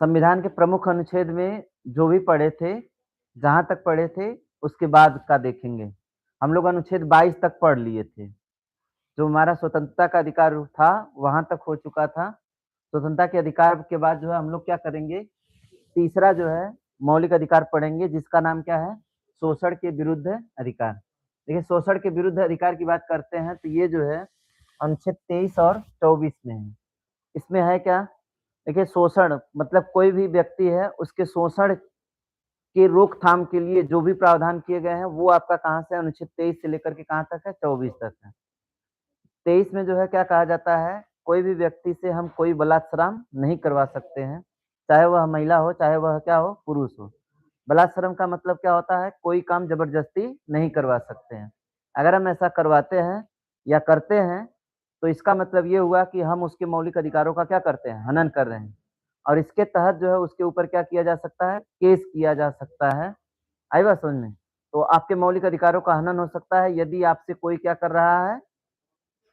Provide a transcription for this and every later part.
संविधान के प्रमुख अनुच्छेद में जो भी पढ़े थे, जहाँ तक पढ़े थे, उसके बाद का देखेंगे। हम लोग अनुच्छेद 22 तक पढ़ लिए थे। जो हमारा स्वतंत्रता का अधिकार था, वहाँ तक हो चुका था। स्वतंत्रता के अधिकार के बाद जो है हम लोग क्या करेंगे, तीसरा जो है मौलिक अधिकार पढ़ेंगे, जिसका नाम क्या है? शोषण के विरुद्ध अधिकार। देखिए, शोषण के विरुद्ध अधिकार की बात करते हैं तो ये जो है अनुच्छेद 23 और 24 में है। इसमें है क्या? देखिए, शोषण मतलब कोई भी व्यक्ति है, उसके शोषण की रोकथाम के लिए जो भी प्रावधान किए गए हैं, वो आपका कहाँ से अनुच्छेद 23 से लेकर के कहाँ तक है? 24 तक है। 23 में जो है क्या कहा जाता है, कोई भी व्यक्ति से हम कोई बलात्सराम नहीं करवा सकते हैं, चाहे वह महिला हो, चाहे वह क्या हो, पुरुष हो। बलात्सरम का मतलब क्या होता है? कोई काम जबरदस्ती नहीं करवा सकते हैं। अगर हम ऐसा करवाते हैं या करते हैं, तो इसका मतलब ये हुआ कि हम उसके मौलिक अधिकारों का क्या करते हैं? हनन कर रहे हैं। और इसके तहत जो है उसके ऊपर क्या किया जा सकता है? केस किया जा सकता है। आई बात समझ में? तो आपके मौलिक अधिकारों का हनन हो सकता है यदि आपसे कोई क्या कर रहा है?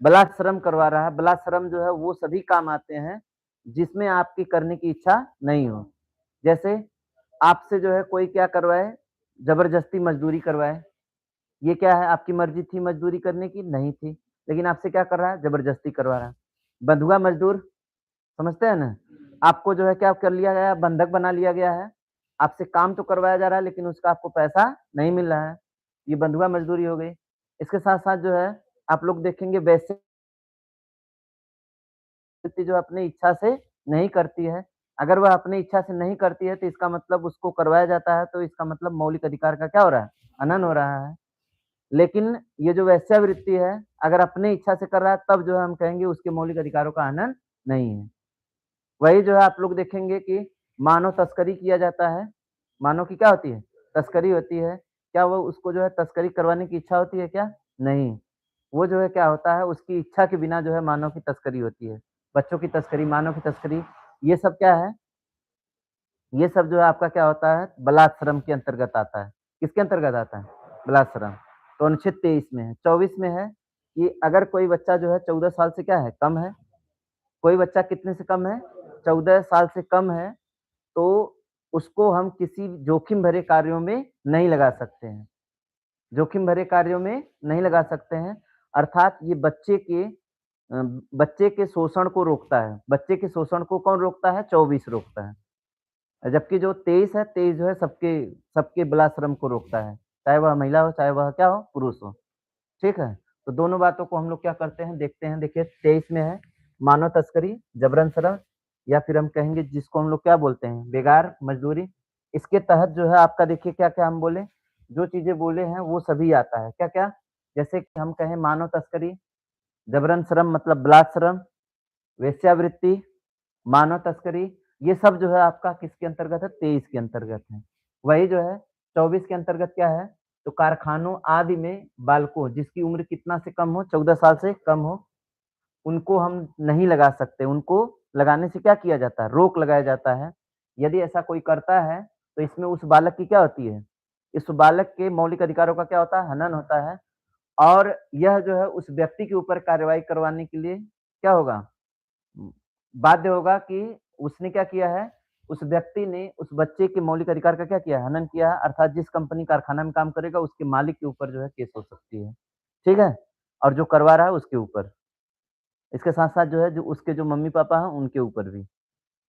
बलात्सरम करवा रहा है। बलात्सरम जो है वो सभी काम आते हैं जिसमें आपकी करने की इच्छा नहीं हो। जैसे आपसे जो है कोई क्या करवाए, जबरदस्ती मजदूरी करवाए। ये क्या है? आपकी मर्जी थी मजदूरी करने की? नहीं थी, लेकिन आपसे क्या कर रहा है? जबरदस्ती करवा रहा है। बंधुआ मजदूर, समझते हैं ना? आपको जो है क्या कर लिया गया है? बंधक बना लिया गया है। आपसे काम तो करवाया जा रहा है लेकिन उसका आपको पैसा नहीं मिल रहा है। ये बंधुआ मजदूरी हो गई। इसके साथ-साथ जो है आप लोग देखेंगे, वैसे व्यक्ति जो अपनी इच्छा से नहीं करती है, अगर वह अपनी इच्छा से नहीं करती है तो इसका मतलब उसको करवाया जाता है, तो इसका मतलब मौलिक अधिकार का क्या हो रहा है? हनन हो रहा है। लेकिन ये जो वेश्यावृत्ति है, अगर अपनी इच्छा से कर रहा है तब जो है हम कहेंगे उसके मौलिक अधिकारों का हनन नहीं है। वही जो है आप लोग देखेंगे कि मानव तस्करी किया जाता है। मानव की क्या होती है? तस्करी होती है। क्या वो उसको जो है तस्करी करवाने की इच्छा होती है क्या? नहीं। वो जो है क्या होता है, उसकी इच्छा के बिना जो है मानव की तस्करी होती है। बच्चों की तस्करी, मानव की तस्करी, ये सब क्या है? ये सब जो है आपका क्या होता है? बलात्सरम के अंतर्गत आता है। किसके अंतर्गत आता है? बलात्सरम। तो अनुच्छेद 23 में है। 24 में है कि अगर कोई बच्चा जो है 14 साल से क्या है? कम है। कोई बच्चा कितने से कम है? 14 साल से कम है, तो उसको हम किसी जोखिम भरे कार्यों में नहीं लगा सकते हैं। जोखिम भरे कार्यों में नहीं लगा सकते हैं, अर्थात ये बच्चे के शोषण को रोकता है। बच्चे के शोषण को कौन रोकता है? 24 रोकता है। जबकि जो 23 है, 23 जो है सबके सबके बलात्सरम को रोकता है। चाहे वह महिला हो, चाहे वह क्या हो? पुरुष हो। ठीक है? तो दोनों बातों को हम लोग क्या करते हैं, देखते हैं। देखिए 23 में है मानव तस्करी, जबरन श्रम, या फिर हम कहेंगे जिसको हम लोग क्या बोलते हैं? बेगार मजदूरी। इसके तहत जो है आपका देखिए क्या-क्या हम बोले, जो चीज़ें बोले हैं वो सभी आता है। क्या-क्या? जैसे कि हम कहें मानव तस्करी, जबरन श्रम मतलब बलात्सरम, वेश्यावृत्ति, मानव तस्करी, ये सब जो है आपका किसके अंतर्गत है? 23 के अंतर्गत है। वही जो है 24 के अंतर्गत क्या है? तो कारखानों आदि में बालकों जिसकी उम्र कितना से कम हो? 14 साल से कम हो, उनको हम नहीं लगा सकते। उनको लगाने से क्या किया जाता है? रोक लगाया जाता है। यदि ऐसा कोई करता है, तो इसमें उस बालक की क्या होती है? इस बालक के मौलिक अधिकारों का क्या होता है? हनन होता है। और यह जो है उस व्यक्ति के ऊपर कार्रवाई करवाने के लिए क्या होगा? बाध्य होगा कि उसने क्या किया है? उस व्यक्ति ने उस बच्चे के मौलिक अधिकार का क्या किया है? हनन किया है, अर्थात जिस कंपनी कारखाना में काम करेगा उसके मालिक के ऊपर जो है केस हो सकती है। ठीक है? और जो करवा रहा है उसके ऊपर। इसके साथ-साथ जो है जो उसके जो मम्मी-पापा हैं उनके ऊपर भी।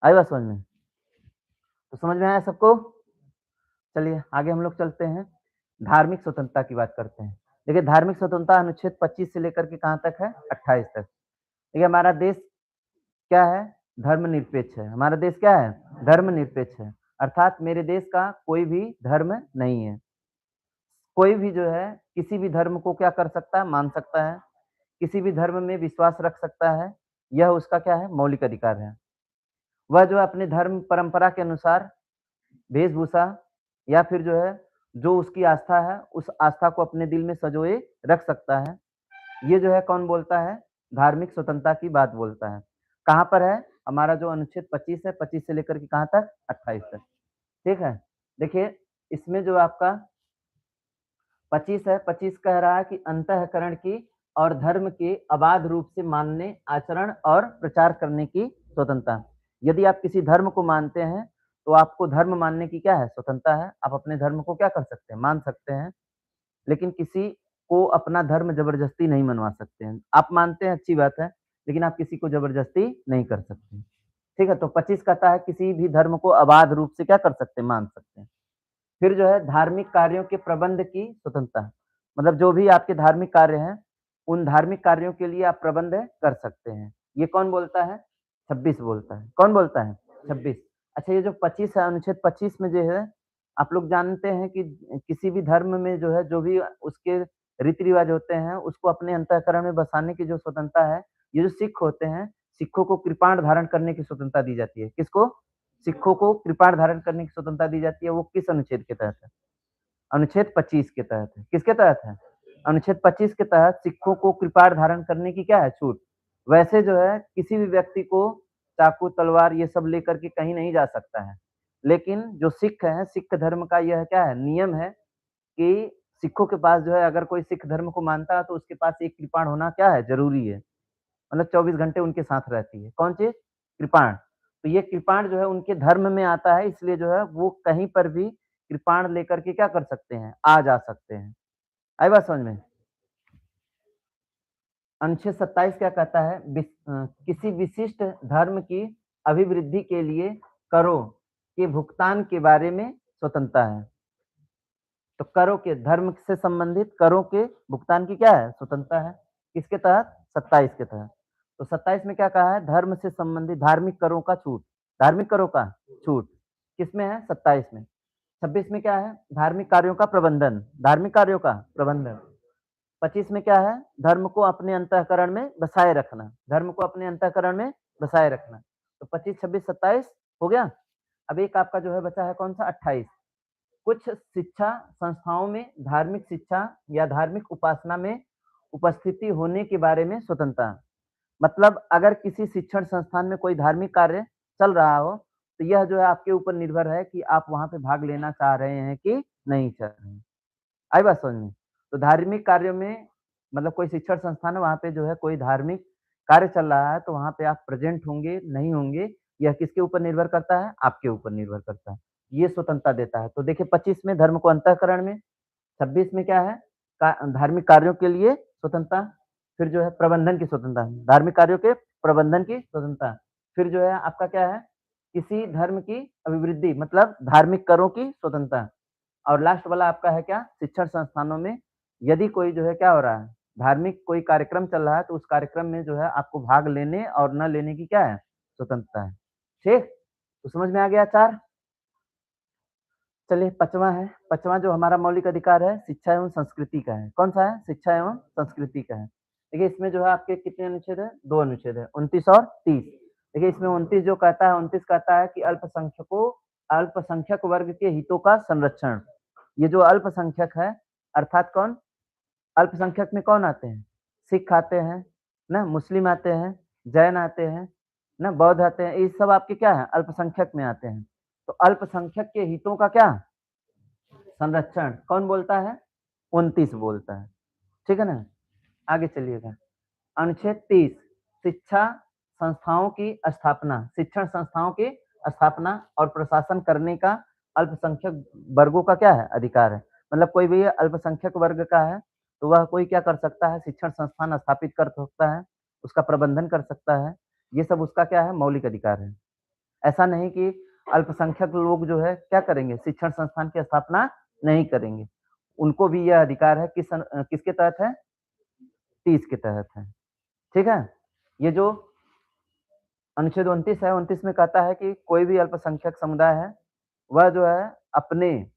आई बात समझ में? तो समझ में आया सबको? चलिए आगे हम लोग चलते हैं, धार्मिक स्वतंत्रता की बात करते हैं। देखिए धार्मिक स्वतंत्रता अनुच्छेद 25 से लेकर के कहाँ तक है? 28 तक। देखिए हमारा देश क्या है? धर्मनिरपेक्ष है। हमारा देश क्या है? धर्मनिरपेक्ष है। अर्थात मेरे देश का कोई भी धर्म नहीं है। कोई भी जो है किसी भी धर्म को क्या कर सकता है? मान सकता है। किसी भी धर्म में विश्वास रख सकता है। यह उसका क्या है? मौलिक अधिकार है। वह जो है अपने धर्म परंपरा के अनुसार वेशभूषा या फिर जो है जो उसकी आस्था है, उस आस्था को अपने दिल में सँजोए रख सकता है। ये जो है कौन बोलता है? धार्मिक स्वतंत्रता की बात बोलता है। कहाँ पर है? हमारा जो अनुच्छेद 25 है, 25 से लेकर के कहाँ तक? 28 तक। ठीक है? देखिए, इसमें जो आपका 25 है, 25 कह रहा है कि अंतःकरण की और धर्म के अबाध रूप से मानने, आचरण और प्रचार करने की स्वतंत्रता। यदि आप किसी धर्म को मानते हैं, तो आपको धर्म मानने की क्या है? स्वतंत्रता है। आप अपने धर्म को क्या कर सकते हैं? मान सकते हैं। लेकिन किसी को अपना धर्म ज़बरदस्ती नहीं मनवा सकते हैं। आप मानते हैं अच्छी बात है, लेकिन आप किसी को ज़बरदस्ती नहीं कर सकते। ठीक है? तो 25 कहता है किसी भी धर्म को अबाध रूप से क्या कर सकते हैं? मान सकते हैं। फिर जो है धार्मिक कार्यों के प्रबंध की स्वतंत्रता, मतलब जो भी आपके धार्मिक कार्य हैं, उन धार्मिक कार्यों के लिए आप प्रबंध कर सकते हैं। ये कौन बोलता है? 26 बोलता है। कौन बोलता है? 26। अच्छा, ये जो 25 है, अनुच्छेद 25 में जो है, आप लोग जानते हैं कि किसी भी धर्म में जो है, जो भी उसके रीति-रिवाज होते हैं, उसको अपने अंतःकरण में बसाने की जो स्वतंत्रता है, ये जो सिख होते हैं, सिखों को कृपाण धारण करने की स्वतंत्रता दी जाती है। किसको? सिखों को कृपाण धारण करने की स्वतंत्रता दी जाती है। वो किस अनुच्छेद के तहत है? अनुच्छेद 25 के तहत है। किसके तहत है? अनुच्छेद 25 के तहत सिखों को कृपाण धारण करने की क्या है? छूट। वैसे जो है किसी भी व्यक्ति को चाकू, तलवार ये सब लेकर के कहीं नहीं जा सकता है। लेकिन जो सिख हैं, सिख धर्म का यह क्या है? नियम है कि सिखों के पास जो है, अगर कोई सिख धर्म को मानता है तो उसके पास एक कृपाण होना क्या है? ज़रूरी है। मतलब 24 घंटे उनके साथ रहती है। कौन चीज़? कृपाण। तो ये कृपाण जो है उनके धर्म में आता है, इसलिए जो है वो कहीं पर भी कृपाण लेकर के क्या कर सकते हैं? आ जा सकते हैं। आई बात समझ में? अनुच्छेद 27 क्या कहता है? किसी विशिष्ट धर्म की अभिवृद्धि के लिए करों के भुगतान के बारे में स्वतंत्रता है। तो करों के, धर्म से संबंधित करों के भुगतान की क्या है? स्वतंत्रता है। किसके तहत? 27 के तहत। तो 27 में क्या कहा है? धर्म से संबंधित धार्मिक करों का छूट। धार्मिक करों का छूट किसमें है? 27 में। 26 में क्या है? धार्मिक कार्यों का प्रबंधन। धार्मिक कार्यों का प्रबंधन। 25 में क्या है? धर्म को अपने अंतःकरण में बसाए रखना। धर्म को अपने अंतःकरण में बसाए रखना। तो 25, 26, 27 हो गया। अब एक आपका जो है बचा है कौन सा? 28। कुछ शिक्षा संस्थाओं में धार्मिक शिक्षा या धार्मिक उपासना में उपस्थिति होने के बारे में स्वतंत्रता। मतलब अगर किसी शिक्षण संस्थान में कोई धार्मिक कार्य चल रहा हो, तो यह जो है आपके ऊपर निर्भर है कि आप वहाँ पे भाग लेना चाह रहे हैं कि नहीं चाह रहे हैं। आई बात समझ में? तो धार्मिक कार्यों में, मतलब कोई शिक्षण संस्थान है, वहाँ पे जो है कोई धार्मिक कार्य चल रहा है, तो वहाँ पे आप प्रेज़ेंट होंगे, नहीं होंगे, यह किसके ऊपर निर्भर करता है? आपके ऊपर निर्भर करता है। ये स्वतंत्रता देता है। तो देखिए 25 में धर्म को अंतःकरण में, 26 में क्या है? धार्मिक कार्यों के लिए स्वतंत्रता, फिर जो है प्रबंधन की स्वतंत्रता, धार्मिक कार्यों के प्रबंधन की स्वतंत्रता। फिर जो है आपका क्या है? किसी धर्म की अभिवृद्धि, मतलब धार्मिक करों की स्वतंत्रता। और लास्ट वाला आपका है क्या? शिक्षण संस्थानों में यदि कोई जो है क्या हो रहा है? धार्मिक कोई कार्यक्रम चल रहा है, तो उस कार्यक्रम में जो है आपको भाग लेने और न लेने की क्या है? स्वतंत्रता है। ठीक? तो समझ में आ गया 4? चलिए 5वां है। 5वां जो हमारा मौलिक अधिकार है, शिक्षा एवं संस्कृति का है। कौन-सा है? शिक्षा एवं संस्कृति का है। देखिए इसमें जो है आपके कितने अनुच्छेद हैं? 2 अनुच्छेद हैं, 29 और 30। देखिए इसमें 29 जो कहता है, 29 कहता है कि अल्पसंख्यक वर्ग के हितों का संरक्षण। ये जो अल्पसंख्यक है, अर्थात कौन? अल्पसंख्यक में कौन आते हैं? सिख आते हैं, ना मुस्लिम आते हैं, जैन आते हैं, ना बौद्ध आते हैं। ये सब आपके क्या हैं? अल्पसंख्यक में आते हैं। तो अल्पसंख्यक के हितों का क्या? संरक्षण कौन बोलता है? 29 बोलता है। ठीक है ना? आगे चलिएगा। अनुच्छेद 30, शिक्षा संस्थाओं की स्थापना। शिक्षण संस्थाओं की स्थापना और प्रशासन करने का अल्पसंख्यक वर्गों का क्या है? अधिकार है। मतलब कोई भी अल्पसंख्यक वर्ग का है, तो वह कोई क्या कर सकता है? शिक्षण संस्थान स्थापित कर सकता है, उसका प्रबंधन कर सकता है। ये सब उसका क्या है? मौलिक अधिकार है। ऐसा नहीं कि अल्पसंख्यक लोग जो है क्या करेंगे? शिक्षण संस्थान की स्थापना नहीं करेंगे। उनको भी यह अधिकार है, किसके तहत है? 30 के तहत है। ठीक है? ये जो अनुच्छेद 29 है, 29 में कहता है कि कोई भी अल्पसंख्यक समुदाय है, वह जो है अपने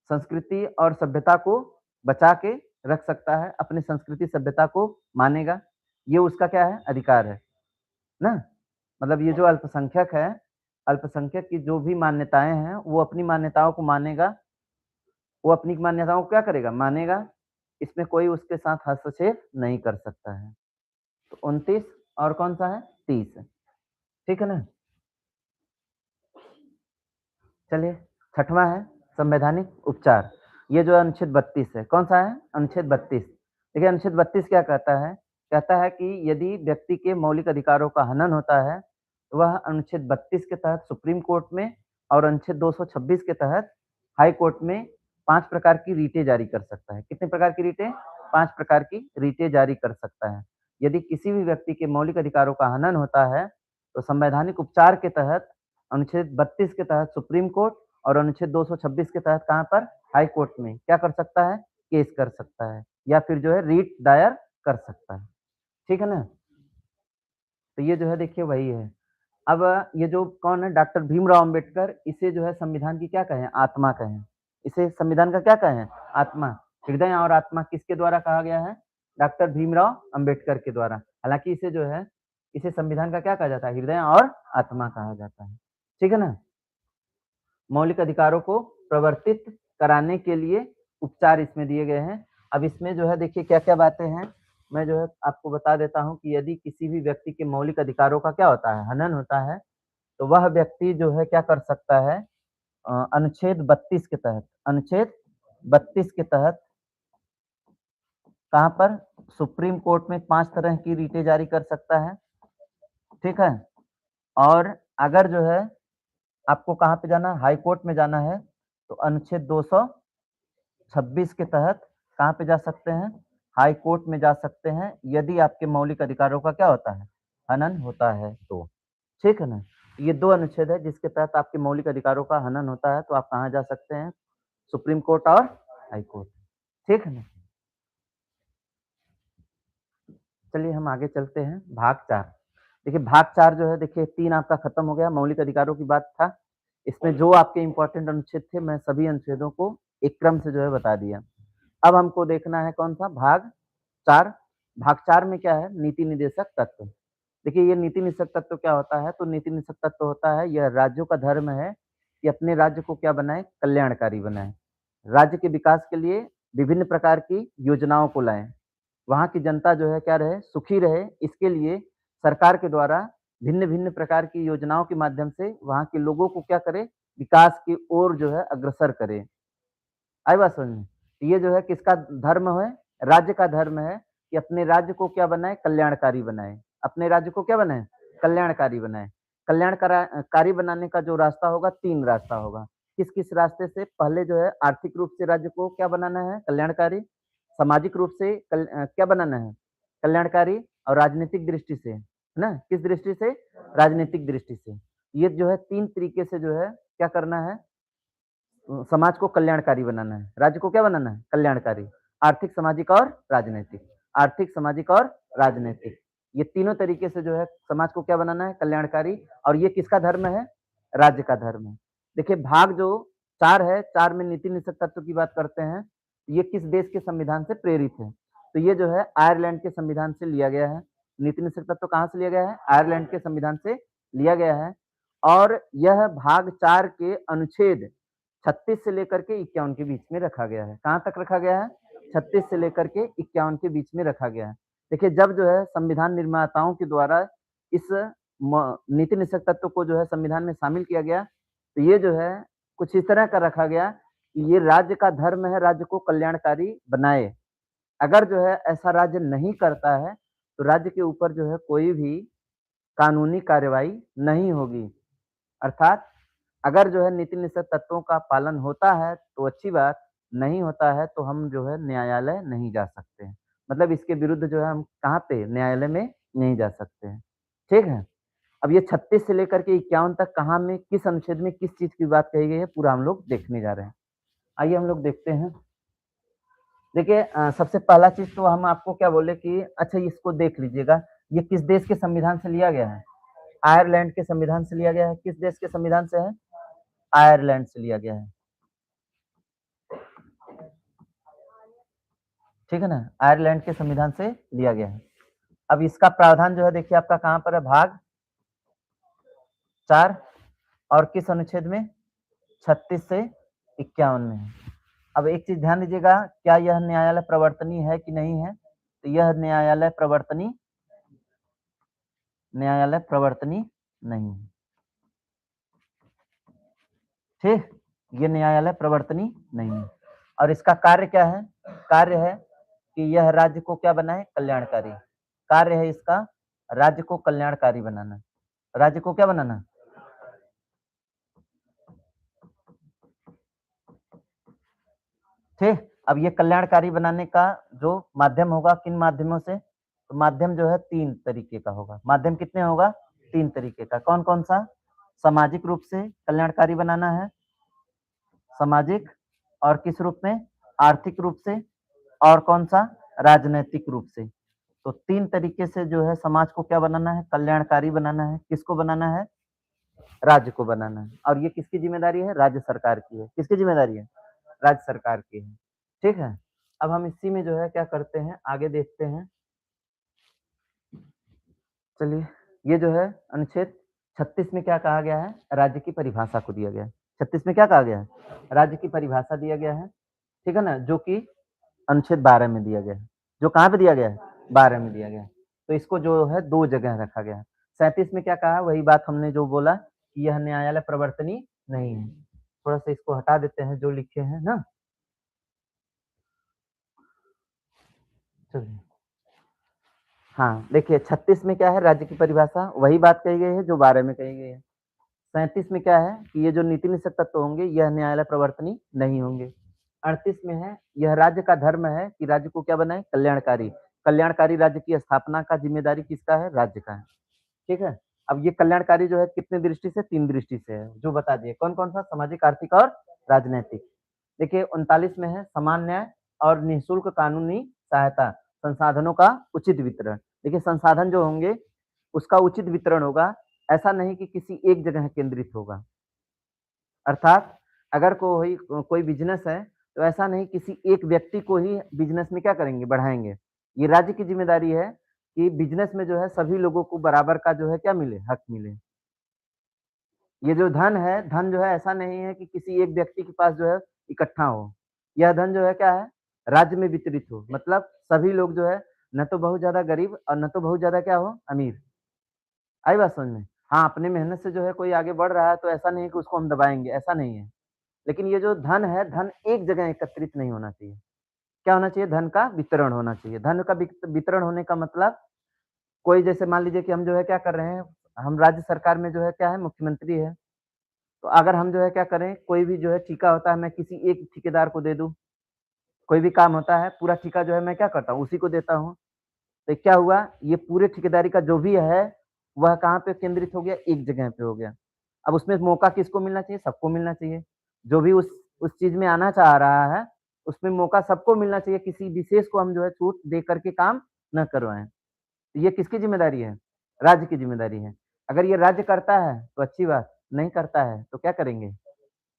संस्कृति और सभ्यता को बचा के रख सकता है, अपनी संस्कृति सभ्यता को मानेगा। ये उसका क्या है? अधिकार है ना? मतलब ये जो अल्पसंख्यक है, अल्पसंख्यक की जो भी मान्यताएँ हैं, वो अपनी मान्यताओं को मानेगा, वो अपनी मान्यताओं को क्या करेगा? मानेगा। इसमें कोई उसके साथ हस्तक्षेप नहीं कर सकता है। तो 29 और कौन-सा है? 30 ठीक है ना? चलिए 6वां है संवैधानिक उपचार। ये जो अनुच्छेद 32 है, कौन-सा है? अनुच्छेद 32। देखिए अनुच्छेद 32 क्या कहता है? कहता है कि यदि व्यक्ति के मौलिक अधिकारों का हनन होता है, वह अनुच्छेद 32 के तहत सुप्रीम कोर्ट में और अनुच्छेद 226 के तहत हाई कोर्ट में 5 प्रकार की रीटें जारी कर सकता है। कितने प्रकार की रीटें? 5 प्रकार की रीटें जारी कर सकता है। यदि किसी भी व्यक्ति के मौलिक अधिकारों का हनन होता है, तो संवैधानिक उपचार के तहत अनुच्छेद 32 के तहत सुप्रीम कोर्ट और अनुच्छेद 226 के तहत कहाँ पर? हाई कोर्ट में क्या कर सकता है? केस कर सकता है या फिर जो है रीट दायर कर सकता है। ठीक है ना? तो ये जो है देखिए वही है। अब ये जो कौन है डॉक्टर भीमराव अंबेडकर, इसे जो है संविधान की क्या कहें? आत्मा कहें। इसे संविधान का क्या कहें? आत्मा। हृदय और आत्मा किसके द्वारा कहा गया है? डॉक्टर भीमराव अंबेडकर के द्वारा। हालाँकि इसे जो है, इसे संविधान का क्या कहा जाता है? हृदय और आत्मा कहा जाता है। ठीक है ना? मौलिक अधिकारों को प्रवर्तित कराने के लिए उपचार इसमें दिए गए हैं। अब इसमें जो है देखिए क्या-क्या बातें हैं, मैं जो है आपको बता देता हूँ कि यदि किसी भी व्यक्ति के मौलिक अधिकारों का क्या होता है? हनन होता है, तो वह व्यक्ति जो है क्या कर सकता है? अनुच्छेद 32 के तहत, अनुच्छेद 32 के तहत कहाँ पर? सुप्रीम कोर्ट में 5 तरह की रीटें जारी कर सकता है, ठीक है? और अगर जो है आपको कहाँ पे जाना है? हाई कोर्ट में जाना है, तो अनुच्छेद 226 के तहत कहाँ पे जा सकते हैं? हाई कोर्ट में जा सकते हैं, यदि आपके मौलिक अधिकारों का क्या होता है? हनन होता है तो। ठीक है ना? ये 2 अनुच्छेद है जिसके तहत आपके मौलिक अधिकारों का हनन होता है, तो आप कहाँ जा सकते हैं? सुप्रीम कोर्ट और हाई कोर्ट। ठीक है ना? चलिए हम आगे चलते हैं, भाग 4। देखिए भाग 4 जो है देखिए 3 आपका खत्म हो गया, मौलिक अधिकारों की बात था। इसमें जो आपके इम्पोर्टेंट अनुच्छेद थे, मैं सभी अनुच्छेदों को एक क्रम से जो है बता दिया। अब हमको देखना है कौन-सा? भाग 4। भाग 4 में क्या है? नीति निर्देशक तत्व। देखिए ये नीति निषेध तत्व क्या होता है? तो नीति निषेध तत्व होता है, यह राज्यों का धर्म है कि अपने राज्य को क्या बनाएँ? कल्याणकारी बनाएँ। राज्य के विकास के लिए विभिन्न प्रकार की योजनाओं को लाएँ। वहाँ की जनता जो है क्या रहे? सुखी रहे, इसके लिए सरकार के द्वारा भिन्न-भिन्न प्रकार की योजनाओं के माध्यम से वहाँ के लोगों को क्या करे? विकास की ओर जो है अग्रसर करे। आई बात समझ में? तो ये जो है किसका धर्म है? राज्य का धर्म है कि अपने राज्य को क्या बनाए? कल्याणकारी बनाए। अपने राज्य को क्या बनाए? कल्याणकारी बनाए। कारी बनाने का जो रास्ता होगा 3 रास्ता होगा। किस-किस रास्ते से? पहले जो है आर्थिक रूप से राज्य को क्या बनाना है? कल्याणकारी। सामाजिक रूप से क्या बनाना है? कल्याणकारी और राजनीतिक दृष्टि से, है ना? किस दृष्टि से? राजनीतिक दृष्टि से। ये जो है 3 तरीके से जो है क्या करना है? समाज को कल्याणकारी बनाना है। राज्य को क्या बनाना है? कल्याणकारी। आर्थिक, सामाजिक और राजनैतिक। आर्थिक, सामाजिक और राजनैतिक। ये तीनों तरीके से जो है समाज को क्या बनाना है? कल्याणकारी। और ये किसका धर्म है? राज्य का धर्म है। देखिए भाग जो 4 है, 4 में नीति निषेध तत्व की बात करते हैं। ये किस देश के संविधान से प्रेरित है? तो ये जो है आयरलैंड के संविधान से लिया गया है। नीति निषेध तत्व कहाँ से लिया गया है? आयरलैंड के संविधान से लिया गया है। और यह भाग 4 के अनुच्छेद 36 से लेकर के 51 के बीच में रखा गया है। कहाँ तक रखा गया है? 36 से लेकर के 51 के बीच में रखा गया है। देखिए जब जो है संविधान निर्माताओं के द्वारा इस नीति निषेध तत्व को जो है संविधान में शामिल किया गया, तो ये जो है कुछ इस तरह का रखा गया कि ये राज्य का धर्म है, राज्य को कल्याणकारी बनाए। अगर जो है ऐसा राज्य नहीं करता है, तो राज्य के ऊपर जो है कोई भी कानूनी कार्रवाई नहीं होगी। अर्थात अगर जो है नीति निषेध तत्वों का पालन होता है तो अच्छी बात, नहीं होता है तो हम जो है न्यायालय नहीं जा सकते हैं। मतलब इसके विरुद्ध जो है हम कहाँ पे? न्यायालय में नहीं जा सकते हैं। ठीक है? अब ये 36 से लेकर के 51 तक कहाँ में, किस अनुच्छेद में किस चीज़ की बात कही गई है, पूरा हम लोग देखने जा रहे हैं। आइए हम लोग देखते हैं। देखिए सबसे पहला चीज़ तो हम आपको क्या बोले कि अच्छा इसको देख लीजिएगा, ये किस देश के संविधान से लिया गया है? आयरलैंड के संविधान से लिया गया है। किस देश के संविधान से है? आयरलैंड से लिया गया है। ठीक है ना? आयरलैंड के संविधान से लिया गया है। अब इसका प्रावधान जो है देखिए आपका कहाँ पर है? भाग 4 और किस अनुच्छेद में? 36 से 51 में है। अब एक चीज़ ध्यान दीजिएगा, क्या यह न्यायालय प्रवर्तनीय है कि नहीं है? तो यह न्यायालय प्रवर्तनीय नहीं है। ठीक? ये न्यायालय प्रवर्तनीय नहीं है। और इसका कार्य क्या है? कार्य है कि यह राज्य को क्या बनाए? कल्याणकारी। कार्य है इसका राज्य को कल्याणकारी बनाना। राज्य को क्या बनाना? ठीक। अब ये कल्याणकारी बनाने का जो माध्यम होगा, किन माध्यमों से? तो माध्यम जो है 3 तरीके का होगा। माध्यम कितने होगा? 3 तरीके का। कौन-कौन सा? सामाजिक रूप से कल्याणकारी बनाना है, सामाजिक, और किस रूप में? आर्थिक रूप से, और कौन-सा? राजनैतिक रूप से। तो 3 तरीके से जो है समाज को क्या बनाना है? कल्याणकारी बनाना है। किसको बनाना है? राज्य को बनाना है। और ये किसकी ज़िम्मेदारी है? राज्य सरकार की है। किसकी ज़िम्मेदारी है? राज्य सरकार की है। ठीक है? अब हम इसी में जो है क्या करते हैं, आगे देखते हैं। चलिए, ये जो है अनुच्छेद 36 में क्या कहा गया है? राज्य की परिभाषा को दिया गया है। 36 में क्या कहा गया है? राज्य की परिभाषा दिया गया है। ठीक है ना? जो कि अनुच्छेद 12 में दिया गया है। जो कहाँ पे दिया गया है? 12 में दिया गया है। तो इसको जो है 2 जगह रखा गया है। 37 में क्या कहा? वही बात हमने जो बोला कि यह न्यायालय प्रवर्तनीय नहीं है। थोड़ा-सा इसको हटा देते हैं जो लिखे हैं ना? चलिए। हाँ, देखिए 36 में क्या है? राज्य की परिभाषा, वही बात कही गई है जो 12 में कही गई है। 37 में क्या है कि ये जो नीति निषेध तत्व होंगे, यह न्यायालय प्रवर्तनीय नहीं होंगे। 38 में है, यह राज्य का धर्म है कि राज्य को क्या बनाए? कल्याणकारी। कल्याणकारी राज्य की स्थापना का जिम्मेदारी किसका है? राज्य का है। ठीक है? अब ये कल्याणकारी जो है कितनी दृष्टि से? 3 दृष्टि से है, जो बता दिए। कौन-कौन सा? सामाजिक, आर्थिक और राजनैतिक। देखिए 39 में है समान न्याय और निःशुल्क कानूनी सहायता, संसाधनों का उचित वितरण। देखिए संसाधन जो होंगे, उसका उचित वितरण होगा, ऐसा नहीं कि किसी एक जगह केंद्रित होगा। अर्थात अगर कोई बिज़नेस है, तो ऐसा नहीं किसी एक व्यक्ति को ही बिज़नेस में क्या करेंगे? बढ़ाएँगे। ये राज्य की ज़िम्मेदारी है कि बिज़नेस में जो है सभी लोगों को बराबर का जो है क्या मिले? हक मिले। ये जो धन है, धन जो है ऐसा नहीं है कि किसी एक व्यक्ति के पास जो है इकट्ठा हो। यह धन जो है क्या है? राज्य में वितरित हो। मतलब सभी लोग जो है न तो बहुत ज़्यादा गरीब और न तो बहुत ज़्यादा क्या हो? अमीर। आई बात समझ में? हाँ, अपनी मेहनत से जो है कोई आगे बढ़ रहा है तो ऐसा नहीं है कि उसको हम दबाएँगे, ऐसा नहीं है। लेकिन ये जो धन है, धन एक जगह एकत्रित नहीं होना चाहिए। क्या होना चाहिए? धन का वितरण होना चाहिए। धन का वितरण होने का मतलब कोई जैसे मान लीजिए कि हम जो है क्या कर रहे हैं, हम राज्य सरकार में जो है क्या है? मुख्यमंत्री है। तो अगर हम जो है क्या करें, कोई भी जो है ठेका होता है, मैं किसी एक ठेकेदार को दे दूँ, कोई भी काम होता है, पूरा ठेका जो है मैं क्या करता हूँ, उसी को देता हूँ। तो क्या हुआ, ये पूरे ठेकेदारी का जो भी है, वह कहाँ पे केंद्रित हो गया? एक जगह पे हो गया। अब उसमें मौका किसको मिलना चाहिए? सबको मिलना चाहिए। जो भी उस चीज़ में आना चाह रहा है, उसमें मौका सबको मिलना चाहिए, किसी विशेष को हम जो है छूट दे करके काम ना करवाएँ। तो ये किसकी ज़िम्मेदारी है? राज्य की ज़िम्मेदारी है। अगर ये राज्य करता है, तो अच्छी बात, नहीं करता है, तो क्या करेंगे?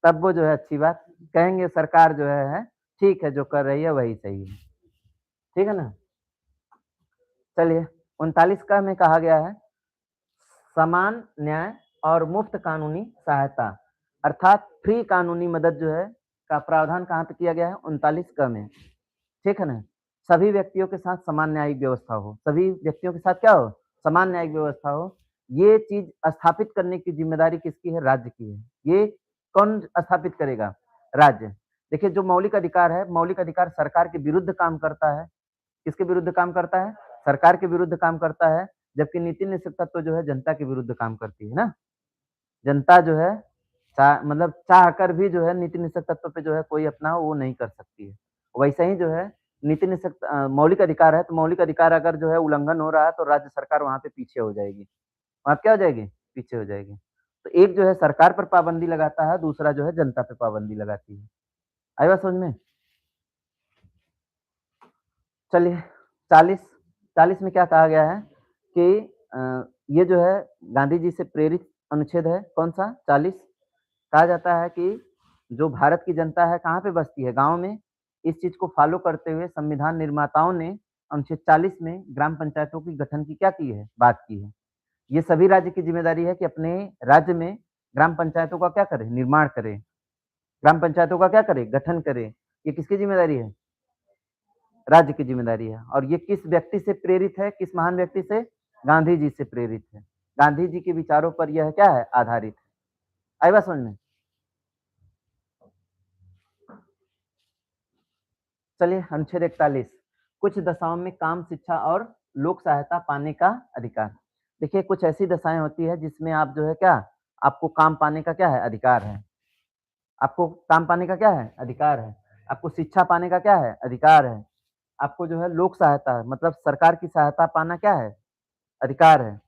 तब वो जो है अच्छी बात, कहेंगे सरकार जो है ठीक है, जो कर रही है वही सही है। ठीक है ना? चलिए 39 का में कहा गया है समान न्याय और मुफ्त कानूनी सहायता, अर्थात फ्री कानूनी मदद जो है का प्रावधान कहाँ पे किया गया है? 39 क में। ठीक है ना? सभी व्यक्तियों के साथ समान न्यायिक व्यवस्था हो। सभी व्यक्तियों के साथ क्या हो? समान न्यायिक व्यवस्था हो। ये चीज़ स्थापित करने की ज़िम्मेदारी किसकी है? राज्य की है। ये कौन स्थापित करेगा? राज्य। देखिए जो मौलिक अधिकार है, मौलिक अधिकार सरकार के विरुद्ध काम करता है। किसके विरुद्ध काम करता है? सरकार के विरुद्ध काम करता है, जबकि नीति निषेध तत्व जो है जनता के विरुद्ध काम करती है ना? जनता जो है मतलब चाह कर भी जो है नीति निषेध तत्व पे जो है कोई अपना वो नहीं कर सकती है। वैसे ही जो है मौलिक अधिकार है, तो मौलिक अधिकार अगर जो है उल्लंघन हो रहा है तो राज्य सरकार वहाँ पे पीछे हो जाएगी। वहाँ पे क्या हो जाएगी? पीछे हो जाएगी। तो एक जो है सरकार पर पाबंदी लगाता है, दूसरा जो है जनता पे पाबंदी लगाती है। आई बात समझ में? चलिए 40 40 में क्या कहा गया है कि ये जो है गांधी जी से प्रेरित अनुच्छेद है, कौन-सा? 40। कहा जाता है कि जो भारत की जनता है कहाँ पे बसती है? गाँव में। इस चीज़ को फ़ॉलो करते हुए संविधान निर्माताओं ने अनुच्छेद 40 में ग्राम पंचायतों के गठन की क्या की है? बात की है। ये सभी राज्य की ज़िम्मेदारी है कि अपने राज्य में ग्राम पंचायतों का क्या करें? निर्माण करें। ग्राम पंचायतों का क्या करें? गठन करें। ये किसकी ज़िम्मेदारी है? राज्य की ज़िम्मेदारी है। और ये किस व्यक्ति से प्रेरित है? किस महान व्यक्ति से? गांधी जी से प्रेरित है। गांधी जी के विचारों पर यह क्या है? आधारित है। आई बात समझ में? चलिए अनुच्छेद 41 कुछ दशाओं में काम, शिक्षा और लोक सहायता पाने का अधिकार। देखिए कुछ ऐसी दशाएँ होती है जिसमें आप जो है क्या, आपको काम पाने का क्या है, अधिकार है। आपको काम पाने का क्या है, अधिकार है। आपको शिक्षा पाने का क्या है, अधिकार है। आपको जो है लोक सहायता मतलब सरकार की सहायता पाना क्या है, अधिकार है।